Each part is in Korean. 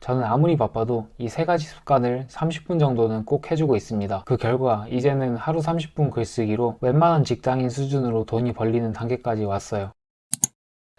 저는 아무리 바빠도 이 세 가지 습관을 30분 정도는 꼭 해주고 있습니다. 그 결과 이제는 하루 30분 글쓰기로 웬만한 직장인 수준으로 돈이 벌리는 단계까지 왔어요.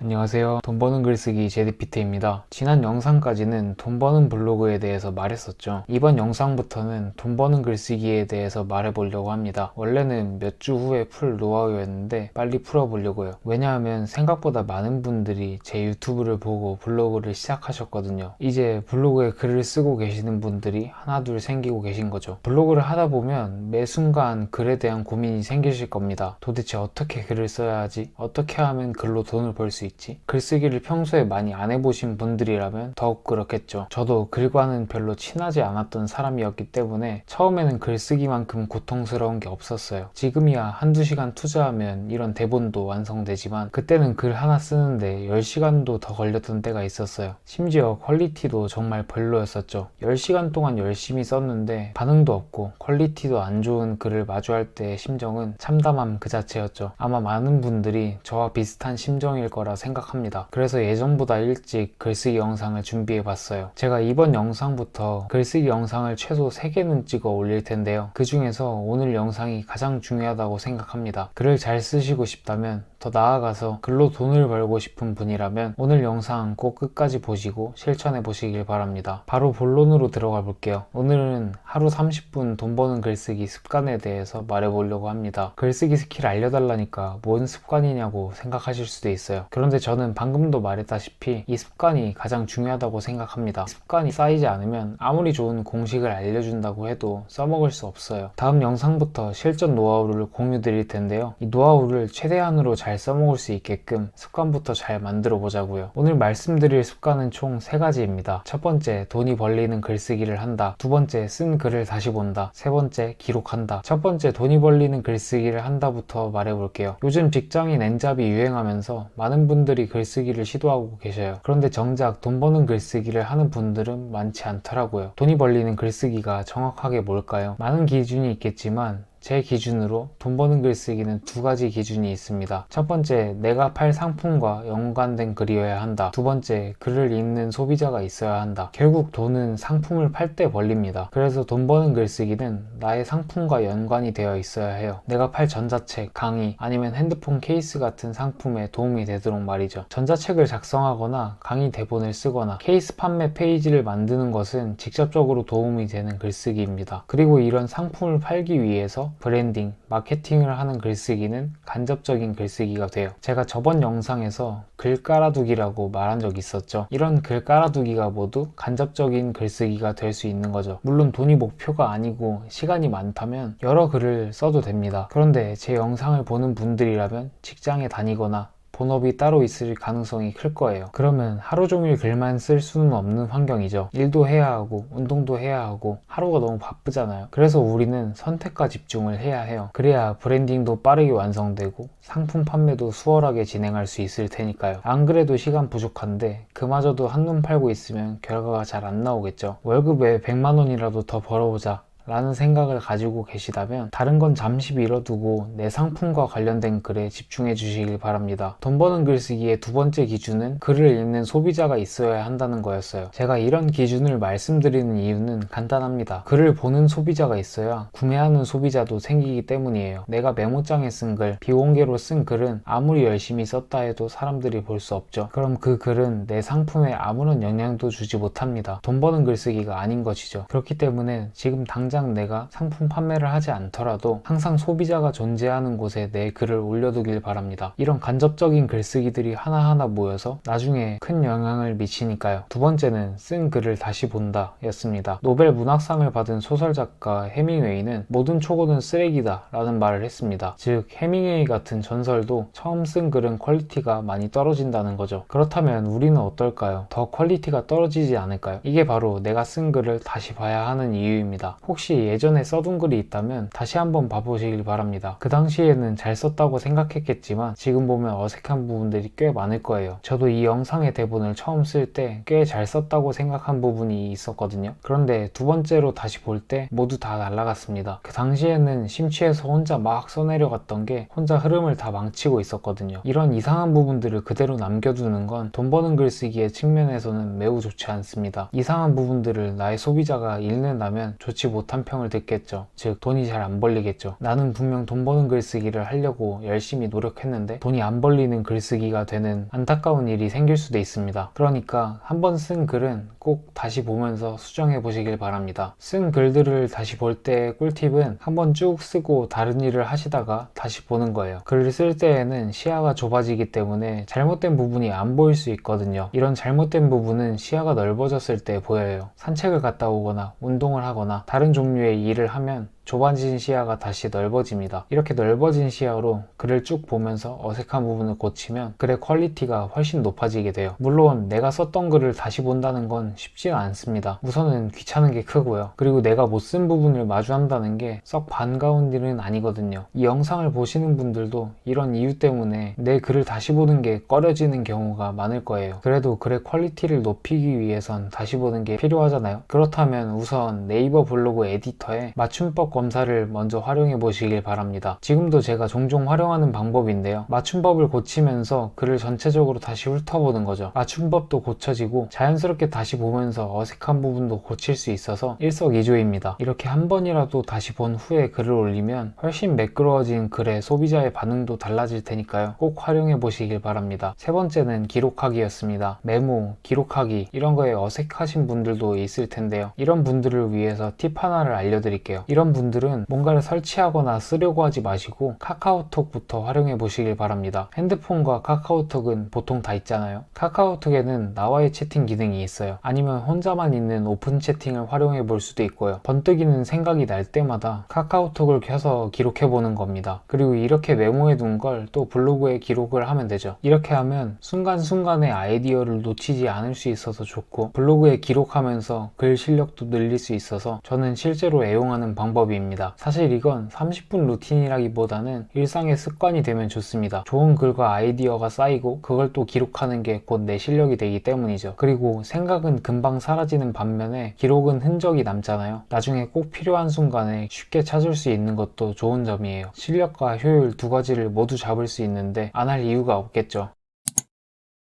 안녕하세요. 돈 버는 글쓰기 제디피트입니다. 지난 영상까지는 돈 버는 블로그에 대해서 말했었죠. 이번 영상부터는 돈 버는 글쓰기에 대해서 말해보려고 합니다. 원래는 몇 주 후에 풀 노하우였는데 빨리 풀어보려고요. 왜냐하면 생각보다 많은 분들이 제 유튜브를 보고 블로그를 시작하셨거든요. 이제 블로그에 글을 쓰고 계시는 분들이 하나둘 생기고 계신 거죠. 블로그를 하다 보면 매 순간 글에 대한 고민이 생기실 겁니다. 도대체 어떻게 글을 써야 하지? 어떻게 하면 글로 돈을 벌 수 있지? 글쓰기를 평소에 많이 안 해보신 분들이라면 더욱 그렇겠죠. 저도 글과는 별로 친하지 않았던 사람이었기 때문에 처음에는 글쓰기만큼 고통스러운 게 없었어요. 지금이야 한두 시간 투자하면 이런 대본도 완성되지만 그때는 글 하나 쓰는데 10시간도 더 걸렸던 때가 있었어요. 심지어 퀄리티도 정말 별로였었죠. 10시간 동안 열심히 썼는데 반응도 없고 퀄리티도 안 좋은 글을 마주할 때의 심정은 참담함 그 자체였죠. 아마 많은 분들이 저와 비슷한 심정일 거라 생각합니다. 그래서 예전보다 일찍 글쓰기 영상을 준비해 봤어요. 제가 이번 영상부터 글쓰기 영상을 최소 3개는 찍어 올릴 텐데요. 그 중에서 오늘 영상이 가장 중요하다고 생각합니다. 글을 잘 쓰시고 싶다면, 더 나아가서 글로 돈을 벌고 싶은 분이라면 오늘 영상 꼭 끝까지 보시고 실천해 보시길 바랍니다. 바로 본론으로 들어가 볼게요. 오늘은 하루 30분 돈 버는 글쓰기 습관에 대해서 말해 보려고 합니다. 글쓰기 스킬 알려달라니까 뭔 습관이냐고 생각하실 수도 있어요. 그런데 저는 방금도 말했다시피 이 습관이 가장 중요하다고 생각합니다. 이 습관이 쌓이지 않으면 아무리 좋은 공식을 알려준다고 해도 써먹을 수 없어요. 다음 영상부터 실전 노하우를 공유 드릴 텐데요. 이 노하우를 최대한으로 잘 써먹을 수 있게끔 습관부터 잘 만들어 보자고요. 오늘 말씀드릴 습관은 총 3가지입니다. 첫 번째, 돈이 벌리는 글쓰기를 한다. 두 번째, 쓴 글을 다시 본다. 세 번째, 기록한다. 첫 번째, 돈이 벌리는 글쓰기를 한다부터 말해볼게요. 요즘 직장인 N잡이 유행하면서 많은 분들이 글쓰기를 시도하고 계셔요. 그런데 정작 돈 버는 글쓰기를 하는 분들은 많지 않더라고요. 돈이 벌리는 글쓰기가 정확하게 뭘까요? 많은 기준이 있겠지만 제 기준으로 돈 버는 글쓰기는 2가지 기준이 있습니다. 첫 번째, 내가 팔 상품과 연관된 글이어야 한다. 두 번째, 글을 읽는 소비자가 있어야 한다. 결국 돈은 상품을 팔 때 벌립니다. 그래서 돈 버는 글쓰기는 나의 상품과 연관이 되어 있어야 해요. 내가 팔 전자책, 강의, 아니면 핸드폰 케이스 같은 상품에 도움이 되도록 말이죠. 전자책을 작성하거나 강의 대본을 쓰거나 케이스 판매 페이지를 만드는 것은 직접적으로 도움이 되는 글쓰기입니다. 그리고 이런 상품을 팔기 위해서 브랜딩, 마케팅을 하는 글쓰기는 간접적인 글쓰기가 돼요. 제가 저번 영상에서 글 깔아두기라고 말한 적 있었죠. 이런 글 깔아두기가 모두 간접적인 글쓰기가 될 수 있는 거죠. 물론 돈이 목표가 아니고 시간이 많다면 여러 글을 써도 됩니다. 그런데 제 영상을 보는 분들이라면 직장에 다니거나 본업이 따로 있을 가능성이 클 거예요. 그러면 하루 종일 글만 쓸 수는 없는 환경이죠. 일도 해야 하고 운동도 해야 하고 하루가 너무 바쁘잖아요. 그래서 우리는 선택과 집중을 해야 해요. 그래야 브랜딩도 빠르게 완성되고 상품 판매도 수월하게 진행할 수 있을 테니까요. 안 그래도 시간 부족한데 그마저도 한눈 팔고 있으면 결과가 잘 안 나오겠죠. 월급에 100만 원이라도 더 벌어보자 라는 생각을 가지고 계시다면 다른 건 잠시 미뤄두고 내 상품과 관련된 글에 집중해 주시길 바랍니다. 돈 버는 글쓰기의 2번째 기준은 글을 읽는 소비자가 있어야 한다는 거였어요. 제가 이런 기준을 말씀드리는 이유는 간단합니다. 글을 보는 소비자가 있어야 구매하는 소비자도 생기기 때문이에요. 내가 메모장에 쓴 글, 비공개로 쓴 글은 아무리 열심히 썼다 해도 사람들이 볼 수 없죠. 그럼 그 글은 내 상품에 아무런 영향도 주지 못합니다. 돈 버는 글쓰기가 아닌 것이죠. 그렇기 때문에 지금 당장 내가 상품 판매를 하지 않더라도 항상 소비자가 존재하는 곳에 내 글을 올려두길 바랍니다. 이런 간접적인 글쓰기들이 하나하나 모여서 나중에 큰 영향을 미치니까요. 2번째는 쓴 글을 다시 본다 였습니다. 노벨 문학상을 받은 소설작가 해밍웨이는 모든 초고는 쓰레기다 라는 말을 했습니다. 즉 해밍웨이 같은 전설도 처음 쓴 글은 퀄리티가 많이 떨어진다는 거죠. 그렇다면 우리는 어떨까요? 더 퀄리티가 떨어지지 않을까요? 이게 바로 내가 쓴 글을 다시 봐야 하는 이유입니다. 혹시 혹시 예전에 써둔 글이 있다면 다시 한번 봐보시길 바랍니다. 그 당시에는 잘 썼다고 생각했겠지만 지금 보면 어색한 부분들이 꽤 많을 거예요. 저도 이 영상의 대본을 처음 쓸 때 꽤 잘 썼다고 생각한 부분이 있었거든요. 그런데 두 번째로 다시 볼 때 모두 다 날아갔습니다. 그 당시에는 심취해서 혼자 막 써내려갔던 게 혼자 흐름을 다 망치고 있었거든요. 이런 이상한 부분들을 그대로 남겨두는 건 돈 버는 글쓰기의 측면에서는 매우 좋지 않습니다. 이상한 부분들을 나의 소비자가 읽는다면 좋지 못한 평을 듣겠죠. 즉 돈이 잘 안 벌리겠죠. 나는 분명 돈 버는 글쓰기를 하려고 열심히 노력했는데 돈이 안 벌리는 글쓰기가 되는 안타까운 일이 생길 수도 있습니다. 그러니까 한번 쓴 글은 꼭 다시 보면서 수정해 보시길 바랍니다. 쓴 글들을 다시 볼 때 꿀팁은 한번 쭉 쓰고 다른 일을 하시다가 다시 보는 거예요. 글을 쓸 때에는 시야가 좁아지기 때문에 잘못된 부분이 안 보일 수 있거든요. 이런 잘못된 부분은 시야가 넓어졌을 때 보여요. 산책을 갔다 오거나 운동을 하거나 다른 종류의 일을 하면 좁아진 시야가 다시 넓어집니다. 이렇게 넓어진 시야로 글을 쭉 보면서 어색한 부분을 고치면 글의 퀄리티가 훨씬 높아지게 돼요. 물론 내가 썼던 글을 다시 본다는 건 쉽지는 않습니다. 우선은 귀찮은 게 크고요. 그리고 내가 못 쓴 부분을 마주한다는 게 썩 반가운 일은 아니거든요. 이 영상을 보시는 분들도 이런 이유 때문에 내 글을 다시 보는 게 꺼려지는 경우가 많을 거예요. 그래도 글의 퀄리티를 높이기 위해선 다시 보는 게 필요하잖아요. 그렇다면 우선 네이버 블로그 에디터에 맞춤법 검사를 먼저 활용해 보시길 바랍니다. 지금도 제가 종종 활용하는 방법인데요. 맞춤법을 고치면서 글을 전체적으로 다시 훑어보는 거죠. 맞춤법도 고쳐지고 자연스럽게 다시 보면서 어색한 부분도 고칠 수 있어서 일석이조입니다. 이렇게 한 번이라도 다시 본 후에 글을 올리면 훨씬 매끄러워진 글에 소비자의 반응도 달라질 테니까요. 꼭 활용해 보시길 바랍니다. 세 번째는 기록하기였습니다. 메모, 기록하기 이런 거에 어색하신 분들도 있을 텐데요. 이런 분들을 위해서 팁 하나를 알려드릴게요. 이런 분들은 뭔가를 설치하거나 쓰려고 하지 마시고 카카오톡부터 활용해 보시길 바랍니다. 핸드폰과 카카오톡은 보통 다 있잖아요. 카카오톡에는 나와의 채팅 기능이 있어요. 아니면 혼자만 있는 오픈 채팅을 활용해 볼 수도 있고요. 번뜩이는 생각이 날 때마다 카카오톡을 켜서 기록해 보는 겁니다. 그리고 이렇게 메모해 둔 걸 또 블로그에 기록을 하면 되죠. 이렇게 하면 순간순간의 아이디어를 놓치지 않을 수 있어서 좋고 블로그에 기록하면서 글 실력도 늘릴 수 있어서 저는 실제로 애용하는 방법입니다. 사실 이건 30분 루틴이라기보다는 일상의 습관이 되면 좋습니다. 좋은 글과 아이디어가 쌓이고 그걸 또 기록하는 게 곧 내 실력이 되기 때문이죠. 그리고 생각은 금방 사라지는 반면에 기록은 흔적이 남잖아요. 나중에 꼭 필요한 순간에 쉽게 찾을 수 있는 것도 좋은 점이에요. 실력과 효율 두 가지를 모두 잡을 수 있는데 안 할 이유가 없겠죠.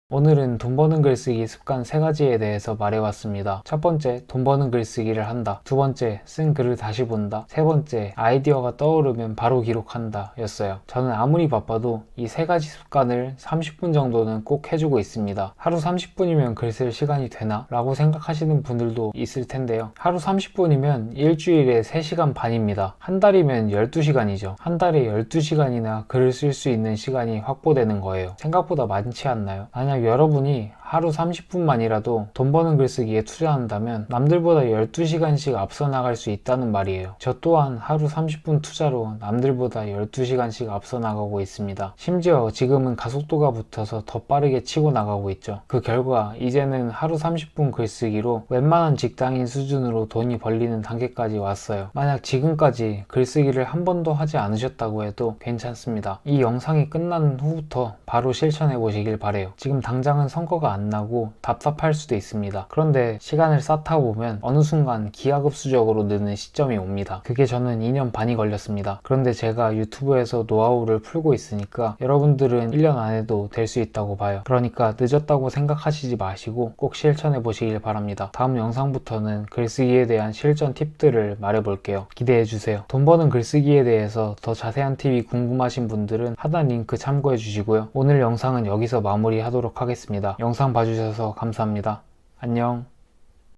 오늘은 돈 버는 글쓰기 습관 3가지에 대해서 말해왔습니다. 첫 번째, 돈 버는 글쓰기를 한다. 두 번째, 쓴 글을 다시 본다. 세 번째, 아이디어가 떠오르면 바로 기록한다 였어요. 저는 아무리 바빠도 이 3가지 습관을 30분 정도는 꼭 해주고 있습니다. 하루 30분이면 글 쓸 시간이 되나? 라고 생각하시는 분들도 있을 텐데요. 하루 30분이면 일주일에 3시간 반입니다. 한 달이면 12시간이죠. 한 달에 12시간이나 글을 쓸 수 있는 시간이 확보되는 거예요. 생각보다 많지 않나요? 만약 여러분이 하루 30분만이라도 돈 버는 글쓰기에 투자한다면 남들보다 12시간씩 앞서 나갈 수 있다는 말이에요. 저 또한 하루 30분 투자로 남들보다 12시간씩 앞서 나가고 있습니다. 심지어 지금은 가속도가 붙어서 더 빠르게 치고 나가고 있죠. 그 결과 이제는 하루 30분 글쓰기로 웬만한 직장인 수준으로 돈이 벌리는 단계까지 왔어요. 만약 지금까지 글쓰기를 한 번도 하지 않으셨다고 해도 괜찮습니다. 이 영상이 끝난 후부터 바로 실천해 보시길 바래요. 지금 당장은 성과가 안 나고 답답할 수도 있습니다. 그런데 시간을 쌓다 보면 어느 순간 기하급수적으로 느는 시점이 옵니다. 그게 저는 2년 반이 걸렸습니다. 그런데 제가 유튜브에서 노하우를 풀고 있으니까 여러분들은 1년 안에도 될 수 있다고 봐요. 그러니까 늦었다고 생각하시지 마시고 꼭 실천해 보시길 바랍니다. 다음 영상부터는 글쓰기에 대한 실전 팁들을 말해 볼게요. 기대해 주세요. 돈 버는 글쓰기에 대해서 더 자세한 팁이 궁금하신 분들은 하단 링크 참고해 주시고요. 오늘 영상은 여기서 마무리하도록 하겠습니다. 영상 봐주셔서 감사합니다. 안녕.